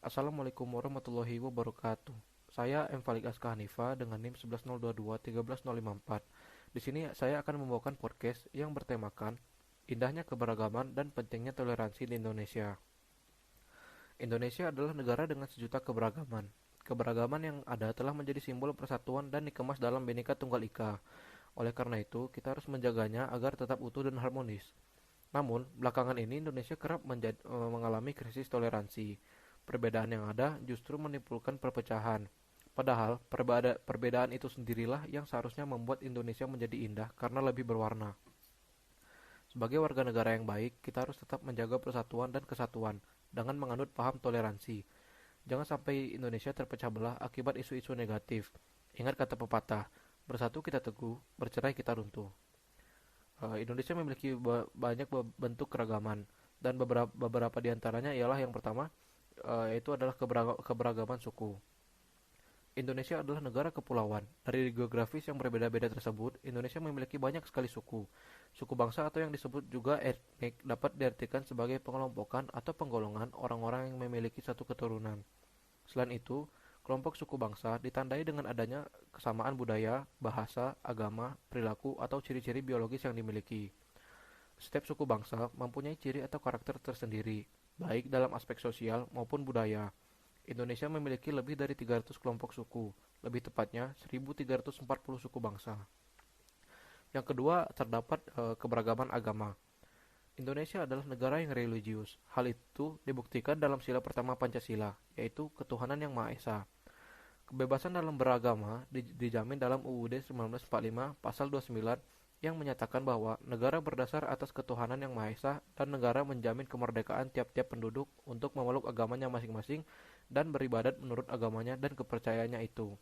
Assalamualaikum warahmatullahi wabarakatuh. Saya M. Falik Aska Hanifa dengan NIM 11022 13054. Di sini saya akan membawakan podcast yang bertemakan indahnya keberagaman dan pentingnya toleransi di Indonesia. Indonesia adalah negara dengan sejuta keberagaman. Keberagaman yang ada telah menjadi simbol persatuan dan dikemas dalam Bhinneka Tunggal Ika. Oleh karena itu, kita harus menjaganya agar tetap utuh dan harmonis. Namun, belakangan ini Indonesia kerap mengalami krisis toleransi. Perbedaan yang ada justru menimbulkan perpecahan. Padahal, perbedaan itu sendirilah yang seharusnya membuat Indonesia menjadi indah karena lebih berwarna. Sebagai warga negara yang baik, kita harus tetap menjaga persatuan dan kesatuan dengan menganut paham toleransi. Jangan sampai Indonesia terpecah belah akibat isu-isu negatif. Ingat kata pepatah, bersatu kita teguh, bercerai kita runtuh. Indonesia memiliki banyak bentuk keragaman dan beberapa di antaranya ialah yang pertama yaitu adalah keberagaman suku. Indonesia adalah negara kepulauan. Dari geografis yang berbeda-beda tersebut, Indonesia memiliki banyak sekali suku. Suku bangsa atau yang disebut juga etnik dapat diartikan sebagai pengelompokan atau penggolongan orang-orang yang memiliki satu keturunan. Selain itu, kelompok suku bangsa ditandai dengan adanya kesamaan budaya, bahasa, agama, perilaku, atau ciri-ciri biologis yang dimiliki. Setiap suku bangsa mempunyai ciri atau karakter tersendiri, baik dalam aspek sosial maupun budaya. Indonesia memiliki lebih dari 300 kelompok suku, lebih tepatnya 1.340 suku bangsa. Yang kedua, terdapat keberagaman agama. Indonesia adalah negara yang religius. Hal itu dibuktikan dalam sila pertama Pancasila, yaitu ketuhanan yang Maha Esa. Kebebasan dalam beragama dijamin dalam UUD 1945 pasal 29 yang menyatakan bahwa negara berdasar atas ketuhanan yang Maha Esa dan negara menjamin kemerdekaan tiap-tiap penduduk untuk memeluk agamanya masing-masing dan beribadat menurut agamanya dan kepercayaannya itu.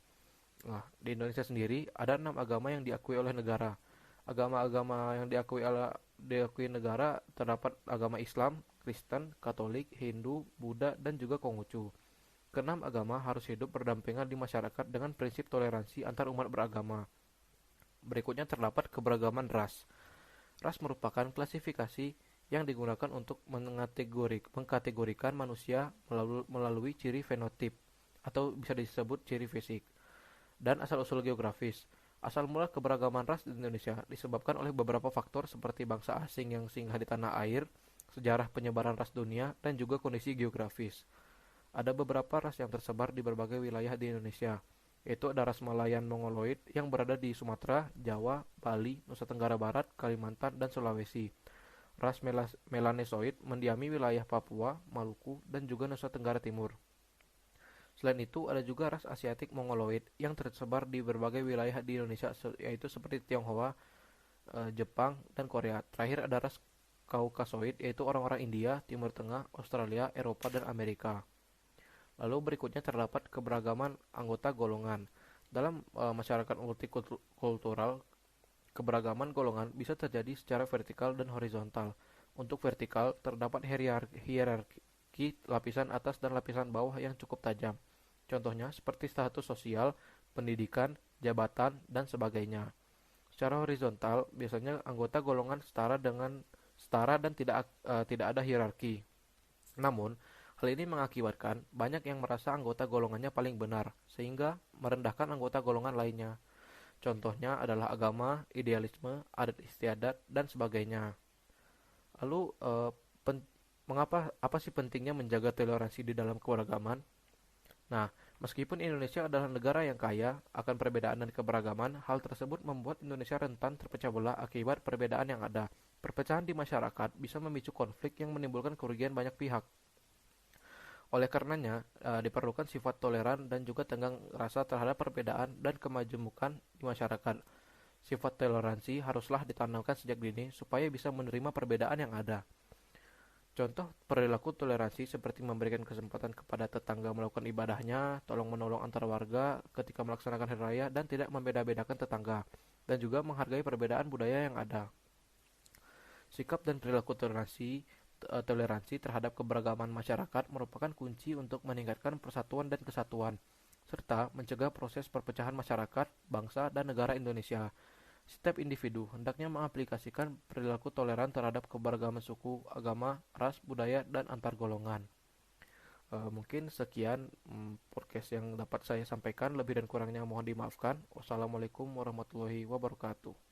Nah, di Indonesia sendiri ada 6 agama yang diakui oleh negara. Agama-agama yang diakui negara terdapat agama Islam, Kristen, Katolik, Hindu, Buddha, dan juga Konghucu. Keenam agama harus hidup berdampingan di masyarakat dengan prinsip toleransi antar umat beragama. Berikutnya terdapat keberagaman ras. Ras merupakan klasifikasi yang digunakan untuk mengkategorikan manusia melalui ciri fenotip atau bisa disebut ciri fisik dan asal-usul geografis. Asal mula keberagaman ras di Indonesia disebabkan oleh beberapa faktor seperti bangsa asing yang singgah di tanah air, sejarah penyebaran ras dunia, dan juga kondisi geografis. Ada beberapa ras yang tersebar di berbagai wilayah di Indonesia, yaitu ada ras Malayan Mongoloid yang berada di Sumatera, Jawa, Bali, Nusa Tenggara Barat, Kalimantan, dan Sulawesi. Ras Melanesoid mendiami wilayah Papua, Maluku, dan juga Nusa Tenggara Timur. Selain itu, ada juga ras Asiatik Mongoloid yang tersebar di berbagai wilayah di Indonesia, yaitu seperti Tionghoa, Jepang, dan Korea. Terakhir ada ras Kaukasoid, yaitu orang-orang India, Timur Tengah, Australia, Eropa, dan Amerika. Lalu berikutnya terdapat keberagaman anggota golongan. Dalam masyarakat multikultural, keberagaman golongan bisa terjadi secara vertikal dan horizontal. Untuk vertikal, terdapat hierarki lapisan atas dan lapisan bawah yang cukup tajam. Contohnya seperti status sosial, pendidikan, jabatan, dan sebagainya. Secara horizontal, biasanya anggota golongan setara dan tidak ada hierarki. Namun, hal ini mengakibatkan banyak yang merasa anggota golongannya paling benar, sehingga merendahkan anggota golongan lainnya. Contohnya adalah agama, idealisme, adat istiadat, dan sebagainya. Lalu, mengapa apa sih pentingnya menjaga toleransi di dalam keberagaman? Nah, meskipun Indonesia adalah negara yang kaya akan perbedaan dan keberagaman, hal tersebut membuat Indonesia rentan terpecah belah akibat perbedaan yang ada. Perpecahan di masyarakat bisa memicu konflik yang menimbulkan kerugian banyak pihak. Oleh karenanya, diperlukan sifat toleran dan juga tenggang rasa terhadap perbedaan dan kemajemukan di masyarakat. Sifat toleransi haruslah ditanamkan sejak dini supaya bisa menerima perbedaan yang ada. Contoh perilaku toleransi seperti memberikan kesempatan kepada tetangga melakukan ibadahnya, tolong-menolong antar warga ketika melaksanakan hari raya, dan tidak membeda-bedakan tetangga, dan juga menghargai perbedaan budaya yang ada. Sikap dan perilaku toleransi terhadap keberagaman masyarakat merupakan kunci untuk meningkatkan persatuan dan kesatuan, serta mencegah proses perpecahan masyarakat, bangsa, dan negara Indonesia. Setiap individu hendaknya mengaplikasikan perilaku toleran terhadap keberagaman suku, agama, ras, budaya, dan antar golongan. Mungkin sekian podcast yang dapat saya sampaikan. Lebih dan kurangnya mohon dimaafkan. Wassalamualaikum warahmatullahi wabarakatuh.